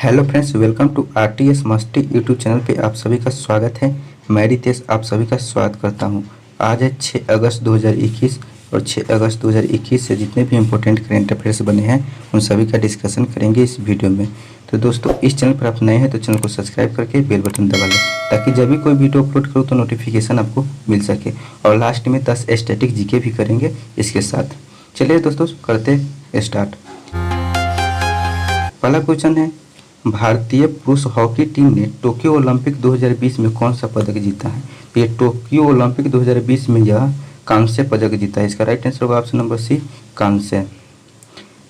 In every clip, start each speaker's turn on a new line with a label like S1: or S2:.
S1: Hello friends, welcome to RTS Masti YouTube channel पे आप सभी का स्वागत है। मैं रितेश आप सभी का स्वागत करता हूं। आज है 6 अगस्त 2021 और 6 अगस्त 2021 से जितने भी इम्पोर्टेंट करेंट अफेयर्स बने हैं उन सभी का डिस्कशन करेंगे इस वीडियो में। तो दोस्तों, इस चैनल पर आप नए हैं तो चैनल को सब्सक्राइब करके बेल बटन दबा लें ताकि जब भी कोई वीडियो अपलोड करूँ तो नोटिफिकेशन आपको मिल सके। और लास्ट में 10 स्टैटिक जीके भी करेंगे इसके साथ। चलिए दोस्तों, करते स्टार्ट। पहला क्वेश्चन है, भारतीय पुरुष हॉकी टीम ने टोक्यो ओलंपिक 2020 में कौन सा पदक जीता है? तो ये टोक्यो ओलंपिक 2020 में यह कांस्य पदक जीता है। इसका राइट आंसर होगा ऑप्शन नंबर सी, कांस्य।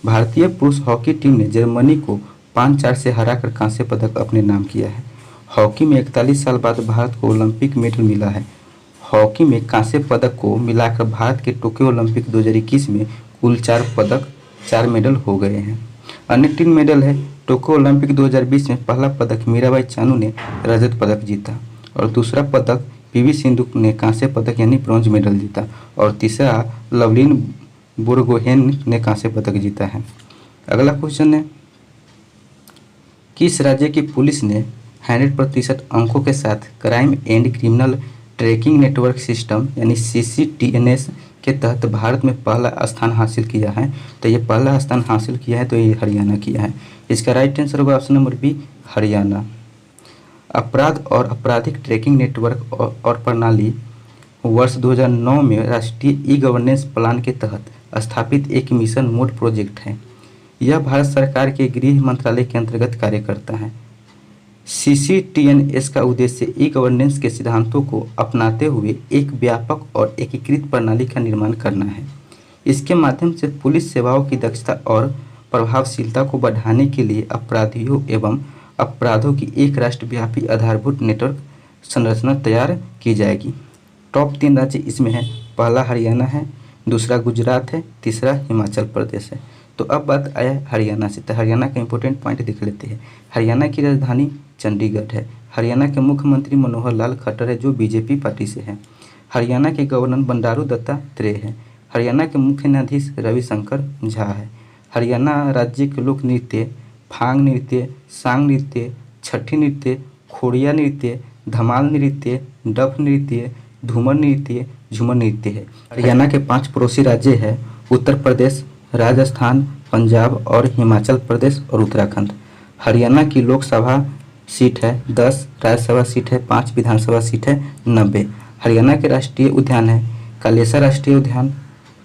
S1: भारतीय पुरुष हॉकी टीम ने जर्मनी को 5-4 से हराकर कांस्य पदक अपने नाम किया है। हॉकी में 41 साल बाद भारत को ओलंपिक मेडल मिला है। हॉकी में कांस्य पदक को मिलाकर भारत के टोक्यो ओलंपिक 2021 में कुल 4 मेडल हो गए हैं। अन्य 3 मेडल है। टोक्यो ओलंपिक 2020 में पहला पदक मीराबाई चानू ने रजत पदक जीता और दूसरा पदक पीवी सिंधु ने कांस्य पदक यानी ब्रॉन्ज मेडल जीता और तीसरा लवलीन बोरगोहेन ने कांस्य पदक जीता है। अगला क्वेश्चन है, किस राज्य की पुलिस ने 100% अंकों के साथ crime and criminal tracking network system यानी CCTNS के तहत भारत में पहला स्थान हासिल किया है? तो ये पहला स्थान हासिल किया है तो ये हरियाणा किया है। इसका राइट आंसर होगा ऑप्शन नंबर बी, हरियाणा। अपराध और आपराधिक ट्रैकिंग नेटवर्क और प्रणाली वर्ष 2009 में राष्ट्रीय ई गवर्नेंस प्लान के तहत स्थापित एक मिशन मोड प्रोजेक्ट है। यह भारत सरकार के गृह मंत्रालय के अंतर्गत कार्य करता है। CCTNS का उद्देश्य ई गवर्नेंस के सिद्धांतों को अपनाते हुए एक व्यापक और एकीकृत प्रणाली का निर्माण करना है। इसके माध्यम से पुलिस सेवाओं की दक्षता और प्रभावशीलता को बढ़ाने के लिए अपराधियों एवं अपराधों की एक राष्ट्रव्यापी आधारभूत नेटवर्क संरचना तैयार की जाएगी। टॉप 3 राज्य इसमें है। पहला हरियाणा है, दूसरा गुजरात है, तीसरा हिमाचल प्रदेश है। तो अब बात आया हरियाणा से, तो हरियाणा का इंपॉर्टेंट पॉइंट देख लेते हैं। हरियाणा की राजधानी चंडीगढ़ है। हरियाणा के मुख्यमंत्री मनोहर लाल खट्टर है जो बीजेपी पार्टी से है। हरियाणा के गवर्नर बंडारू दत्तात्रेय है। हरियाणा के मुख्य न्यायाधीश रविशंकर झा है। हरियाणा राज्य के लोक नृत्य फांग नृत्य, सांग नृत्य, छठी नृत्य, खोड़िया नृत्य, धमाल नृत्य, डफ नृत्य, धूमर नृत्य, झूमर नृत्य है। हरियाणा के 5 पड़ोसी राज्य है, उत्तर प्रदेश, राजस्थान, पंजाब और हिमाचल प्रदेश और उत्तराखंड। हरियाणा की लोकसभा सीट है 10, राज्यसभा सीट है 5, विधानसभा सीट है 90। हरियाणा के राष्ट्रीय उद्यान है कालेसा राष्ट्रीय उद्यान,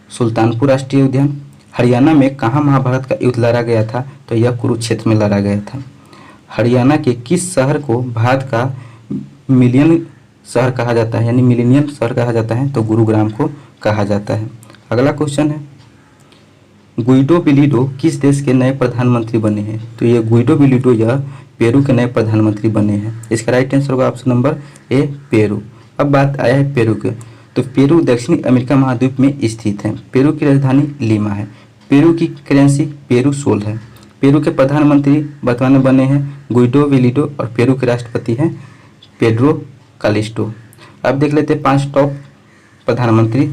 S1: सुल्तानपुर राष्ट्रीय उद्यान। हरियाणा में कहाँ महाभारत का युद्ध लड़ा गया था? तो यह कुरुक्षेत्र में लड़ा गया था। हरियाणा के किस शहर को भारत का मिलियन शहर कहा जाता है यानी मिलेनियम शहर कहा जाता है? तो गुरुग्राम को कहा जाता है। अगला क्वेश्चन है, गुइडो बिलिडो किस देश के नए प्रधानमंत्री बने हैं? तो ये गुइडो बिलिडो यह पेरू के नए प्रधानमंत्री बने हैं। इसका राइट आंसर होगा ऑप्शन नंबर ए, पेरू। अब बात आया है पेरू के, तो पेरू दक्षिणी अमेरिका महाद्वीप में स्थित है। पेरू की राजधानी लीमा है। पेरू की करेंसी पेरू सोल है। पेरू के प्रधानमंत्री वर्तमान में बने हैं गुइडो बिलिडो और पेरू के राष्ट्रपति हैं पेड्रो कालिस्टो। अब देख लेते हैं 5 टॉप प्रधानमंत्री।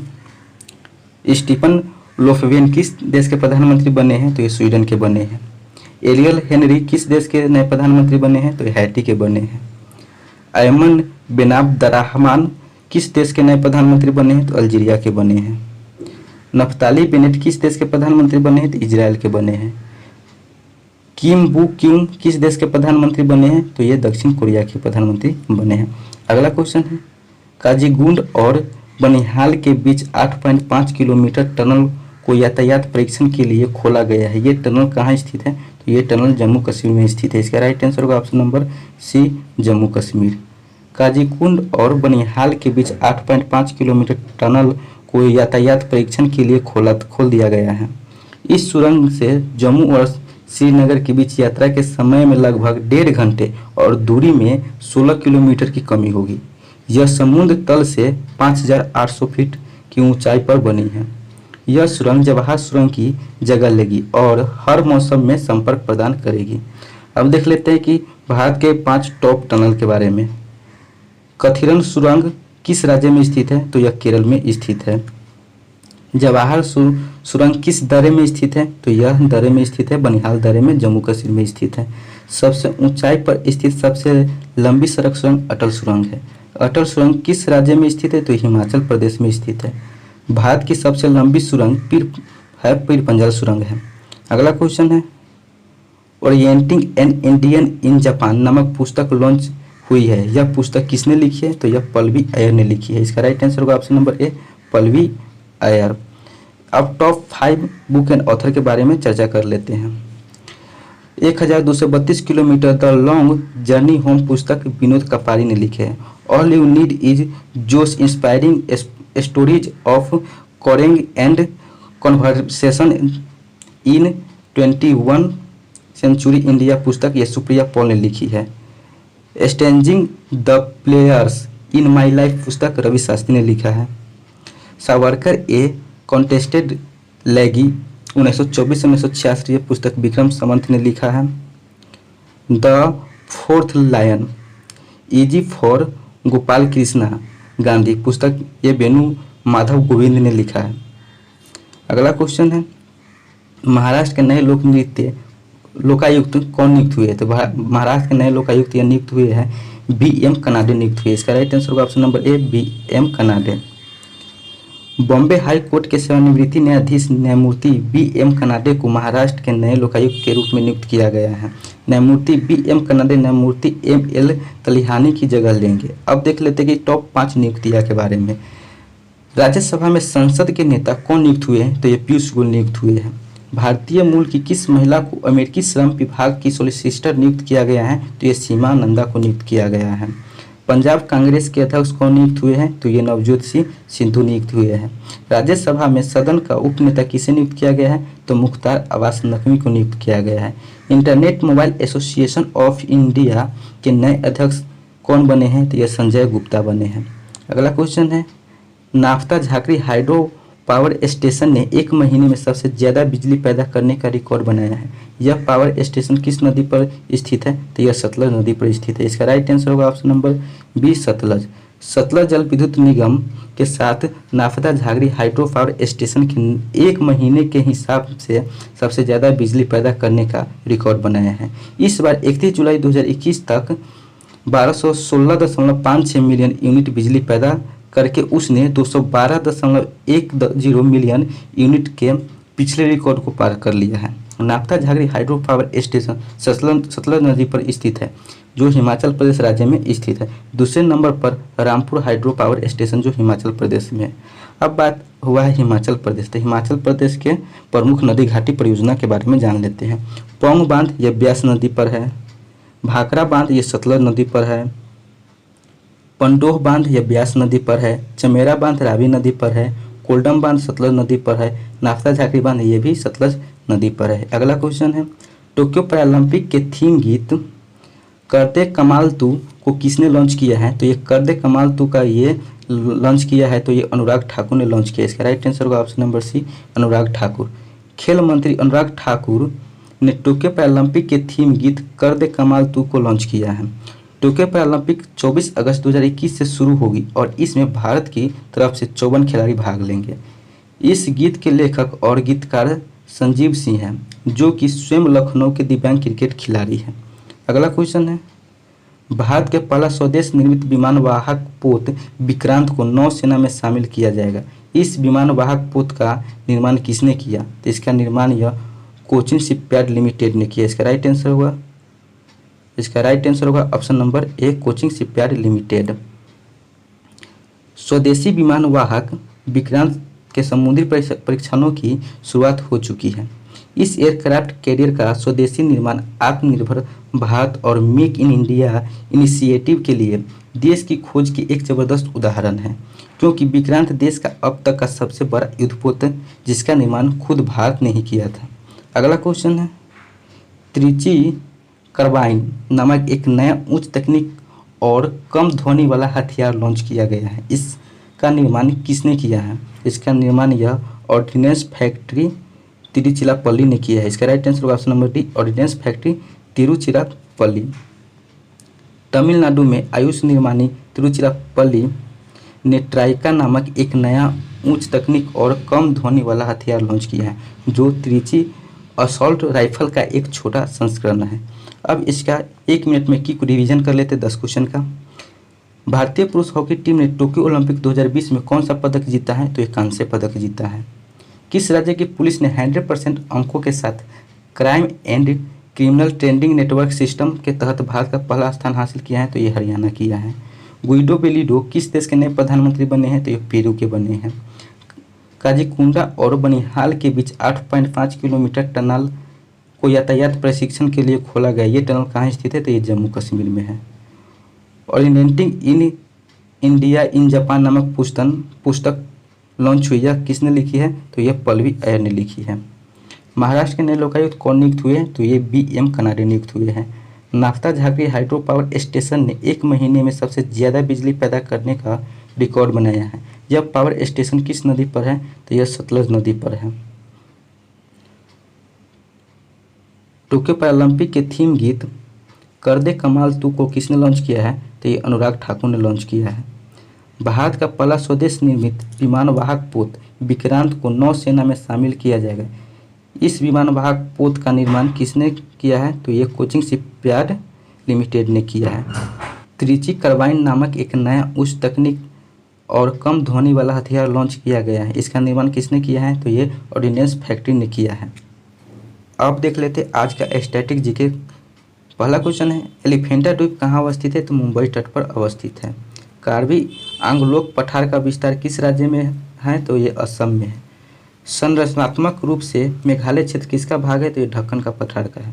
S1: स्टीफन लोफवेन किस देश के प्रधानमंत्री बने हैं? तो ये स्वीडन के बने हैं। एरियल हेनरी किस देश के नए प्रधानमंत्री बने हैं? तो ये हैटी के बने हैं। अयमन बेनाबदराहमान किस देश के नए प्रधानमंत्री बने हैं? तो अल्जीरिया के बने हैं। नफ्ताली बेनेट किस देश के प्रधानमंत्री बने हैं? तो इजराइल के बने हैं। किम बू क्यूम किस देश के प्रधानमंत्री बने हैं? तो ये दक्षिण कोरिया के प्रधानमंत्री बने हैं। अगला क्वेश्चन है, काजीगुंड और बनिहाल के बीच 8.5 किलोमीटर टनल को यातायात परीक्षण के लिए खोला गया है। ये टनल कहाँ स्थित है? तो ये टनल जम्मू कश्मीर में स्थित है। इसका राइट आंसर होगा option number C, Jammu Kashmir. Qazigund और बनिहाल के बीच 8.5 किलोमीटर टनल को यातायात परीक्षण के लिए खोल दिया गया है। इस सुरंग से जम्मू और श्रीनगर के बीच यात्रा के समय में लगभग 1.5 घंटे और दूरी में 16 किलोमीटर की कमी होगी। यह समुद्र तल से 5,800 फीट की ऊंचाई पर बनी है। यह सुरंग जवाहर सुरंग की जगह लेगी और हर मौसम में संपर्क प्रदान करेगी। अब देख लेते हैं कि भारत के 5 टॉप टनल के बारे में। कथिरन सुरंग किस राज्य में स्थित है? तो यह केरल में स्थित है। जवाहर सुरंग किस दर्रे में स्थित है? तो यह दर्रे में स्थित है, बनिहाल दर्रे में जम्मू कश्मीर में स्थित है। सबसे ऊंचाई पर स्थित सबसे लंबी सड़क सुरंग अटल सुरंग है। अटल सुरंग किस राज्य में स्थित है? तो हिमाचल प्रदेश में स्थित है। भारत की सबसे लंबी सुरंग पीर पंजल सुरंग है। अगला क्वेश्चन है, orienting an Indian in Japan नामक पुस्तक लॉन्च हुई है। यह पुस्तक किसने लिखी है? तो यह पल्लवी अय्यर ने लिखी है। इसका राइट आंसर होगा option number A, Pallavi Iyer. अब टॉप 5 बुक एंड ऑथर के बारे में चर्चा कर लेते हैं। 1232 kilometre the long journey home पुस्तक विनोद कपारी ने लिखे है। All you need is josh inspiring stories of courage and conversation in 21 century India पुस्तक ये सुप्रिया पॉल ने लिखी है। Stargazing the players in my life पुस्तक रवि शास्त्री ने लिखा है। सावरकर ए कॉन्टेस्टेड लैगी 1924-1986 ये पुस्तक विक्रम सावंत ने लिखा है। The fourth lion essays for Gopal Krishna Gandhi पुस्तक ये वेणु माधव गोविंद ने लिखा है। अगला क्वेश्चन है, महाराष्ट्र के नए लोकायुक्त कौन नियुक्त हुए? तो महाराष्ट्र के नए लोकायुक्त या नियुक्त हुए हैं BM कनाडे नियुक्त हुए। इसका राइट आंसर होगा option number A, BM Kanade. Bombay high court के सेवानिवृत्ति न्यायाधीश न्यायमूर्ति BM कनाडे को महाराष्ट्र के नए लोकायुक्त के रूप में नियुक्त किया गया है। न्यायमूर्ति BM कनाडे न्यायमूर्ति ML तलिहानी की जगह लेंगे। अब देख लेते हैं कि टॉप 5 नियुक्तियां के बारे में। राज्यसभा में संसद के नेता कौन नियुक्त हुए हैं? तो ये पीयूष गोयल नियुक्त हुए हैं। भारतीय मूल की किस महिला को अमेरिकी श्रम विभाग की सोलिसिटर नियुक्त किया गया है? तो ये सीमा नंदा को नियुक्त किया गया है। पंजाब कांग्रेस के अध्यक्ष कौन नियुक्त हुए हैं? तो ये नवजोत सिंह सिद्धू नियुक्त हुए हैं। राज्यसभा में सदन का उपनेता किसे नियुक्त किया गया है? तो मुख्तार अब्बास नकवी को नियुक्त किया गया है। Internet mobile association of India के नए अध्यक्ष कौन बने हैं? तो ये संजय गुप्ता बने हैं। अगला क्वेश्चन है, नाफ्ता झाकरी हाइड्रो पावर स्टेशन ने एक महीने में सबसे ज़्यादा बिजली पैदा करने का रिकॉर्ड बनाया है। यह पावर स्टेशन किस नदी पर स्थित है? तो यह सतलज नदी पर स्थित है। इसका राइट आंसर होगा option number B, Sutlej. Sutlej Jal Vidyut Nigam के साथ नाफ्ता झाकरी हाइड्रो पावर स्टेशन के एक महीने के हिसाब से सबसे ज़्यादा बिजली पैदा करने का रिकॉर्ड बनाया है। इस बार 31 जुलाई 2021 तक 1216.56 मिलियन यूनिट बिजली पैदा करके उसने 212.10 मिलियन यूनिट के पिछले रिकॉर्ड को पार कर लिया है। नाफ्ता Jhakri hydro power station Sutlej नदी पर स्थित है, जो हिमाचल प्रदेश राज्य में स्थित है। दूसरे नंबर पर रामपुर हाइड्रो पावर स्टेशन जो हिमाचल प्रदेश में है। अब बात हुआ है हिमाचल प्रदेश। तो हिमाचल प्रदेश के प्रमुख नदी घाटी परियोजना के बारे में जान लेते हैं। पौंग बांध यह ब्यास नदी पर है। भाखड़ा बांध ये सतलज नदी पर है। पंडोह बांध यह ब्यास नदी पर है। चमेरा बांध रावी नदी पर है। कोल्डम बांध सतलज नदी पर है। नाफ्ता झाकरी बांध ये भी सतलज नदी पर है। अगला क्वेश्चन है, टोक्यो पैरालंपिक के थीम गीत कर दे कमाल तू को किसने लॉन्च किया है? तो ये कर दे कमाल तू का ये लॉन्च किया है तो ये अनुराग ठाकुर ने लॉन्च किया। इसका राइट आंसर होगा ऑप्शन नंबर सी, अनुराग ठाकुर। खेल मंत्री अनुराग ठाकुर ने टोक्यो पैरालंपिक के थीम गीत कर दे कमाल तू को लॉन्च किया है। टोक्यो पैरालंपिक 24 अगस्त 2021 से शुरू होगी और इसमें भारत की तरफ से 54 खिलाड़ी भाग लेंगे। इस गीत के लेखक और गीतकार संजीव सिंह हैं, जो कि स्वयं लखनऊ के दिव्यांग क्रिकेट खिलाड़ी हैं। अगला क्वेश्चन है, भारत के पहला स्वदेश निर्मित विमान वाहक पोत विक्रांत को नौसेना में शामिल किया जाएगा। इस विमान वाहक पोत का निर्माण किसने किया? तो इसका निर्माण यह कोचिन शिपयार्ड लिमिटेड ने किया। इसका राइट आंसर होगा option number A, Cochin shipyard limited. स्वदेशी विमान वाहक विक्रांत के समुद्री परीक्षणों की शुरुआत हो चुकी है। इस एयरक्राफ्ट कैरियर का स्वदेशी निर्माण आत्मनिर्भर भारत और मेक इन इंडिया इनिशिएटिव के लिए देश की खोज की एक जबरदस्त उदाहरण है, क्योंकि विक्रांत देश का अब तक का सबसे बड़ा युद्धपोत है जिसका निर्माण खुद भारत ने ही किया था। अगला क्वेश्चन है, त्रिची कार्बाइन नामक एक नया उच्च तकनीक और कम ध्वनि वाला हथियार लॉन्च किया गया है। इसका निर्माण किसने किया है? इसका निर्माण यह ऑर्डिनेंस फैक्ट्री तिरुचिरापल्ली ने किया है। इसका राइट आंसर होगा option number D, ordnance factory Tiruchirappalli. Tamil Nadu में आयुष निर्माणी तिरुचिरापल्ली ने ट्राइका नामक एक नया उच्च तकनीक और कम ध्वनि वाला हथियार लॉन्च किया है, जो त्रिची असॉल्ट राइफल का एक छोटा संस्करण है। अब इसका 1 मिनट में क्विक रिवीजन कर लेते 10 क्वेश्चन का। भारतीय पुरुष हॉकी टीम ने टोक्यो ओलंपिक 2020 में कौन सा पदक जीता है? तो ये कांस्य पदक जीता है। किस राज्य की पुलिस ने 100% अंकों के साथ crime and criminal trending network system के तहत भारत का पहला स्थान हासिल किया है? तो ये हरियाणा किया है। गुइडो बेलिडो किस देश के नए प्रधानमंत्री बने हैं? तो ये पेरू के बने हैं। काजीकुंडा और बनिहाल के बीच 8.5 किलोमीटर टनल को यातायात प्रशिक्षण के लिए खोला गया। ये टनल कहाँ स्थित है? तो ये जम्मू कश्मीर में है। Orienting in India in Japan नामक पुस्तक लॉन्च हुई। यह किसने लिखी है? तो यह पल्लवी अय्यर ने लिखी है। महाराष्ट्र के नए लोकायुक्त कौन नियुक्त हुए? तो ये BM कनाडे नियुक्त हुए हैं। Naphtha Jhakri hydro power station ने 1 महीने में सबसे ज़्यादा बिजली पैदा करने का रिकॉर्ड बनाया है। यह पावर स्टेशन किस नदी पर है? तो यह सतलज नदी पर है। टोक्यो पैरालंपिक के थीम गीत कर दे कमाल तू को किसने लॉन्च किया है? तो ये अनुराग ठाकुर ने लॉन्च किया है। भारत का पहला स्वदेश निर्मित विमानवाहक पोत विक्रांत को नौसेना में शामिल किया जाएगा। इस विमानवाहक पोत का निर्माण किसने किया है? तो ये कोचिन शिपयार्ड लिमिटेड ने किया है। त्रिची कार्बाइन नामक एक नया उच्च तकनीक और कम ध्वनि वाला हथियार लॉन्च किया गया है। इसका निर्माण किसने किया है? तो ये ऑर्डिनेंस फैक्ट्री ने किया है। अब देख लेते आज का स्टैटिक जीके। पहला क्वेश्चन है, एलिफेंटा द्वीप कहाँ अवस्थित है? तो मुंबई तट पर अवस्थित है। कार्बी आंगलोक पठार का विस्तार किस राज्य में है? तो ये असम में है। संरचनात्मक रूप से मेघालय क्षेत्र किसका भाग है? तो ये ढक्कन का पठार का है।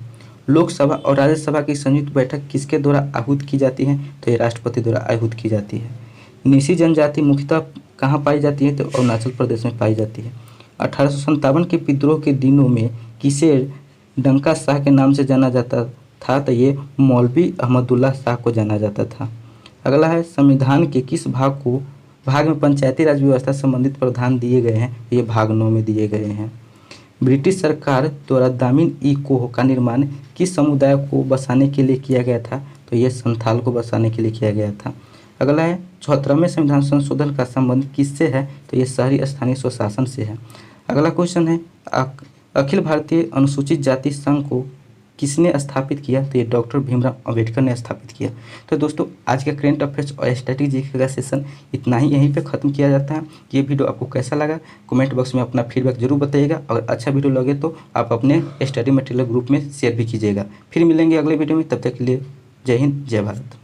S1: लोकसभा और राज्यसभा की संयुक्त बैठक किसके द्वारा आहूत की जाती है? तो ये राष्ट्रपति द्वारा आहूत की जाती है। निसी जनजाति मुख्यतः कहाँ पाई जाती है? तो अरुणाचल प्रदेश में पाई जाती है। 1857 के विद्रोह के दिनों में किसे डंका शाह के नाम से जाना जाता था? तो ये मौलवी अहमदुल्ला शाह को जाना जाता था। अगला है, संविधान के किस भाग में पंचायती राज व्यवस्था संबंधित प्रावधान दिए गए हैं? ये भाग 9 में दिए गए हैं। ब्रिटिश सरकार द्वारा दामिन ई कोह का निर्माण किस समुदाय को बसाने के लिए किया गया था? तो ये संथाल को बसाने के लिए किया गया था। अगला है, 74वें संविधान संशोधन का संबंध किससे है? तो ये शहरी स्थानीय स्वशासन से है। अगला क्वेश्चन है, अखिल भारतीय अनुसूचित जाति संघ को किसने स्थापित किया? तो ये डॉक्टर भीमराव अंबेडकर ने स्थापित किया। तो दोस्तों, आज का करेंट अफेयर्स और स्टैटिक का सेशन इतना ही यहीं पे ख़त्म किया जाता है। ये वीडियो आपको कैसा लगा कमेंट बॉक्स में अपना फीडबैक जरूर बताइएगा। अगर अच्छा वीडियो लगे तो आप अपने स्टडी मटेरियल ग्रुप में शेयर भी कीजिएगा। फिर मिलेंगे अगले वीडियो में, तब तक के लिए जय हिंद जय भारत।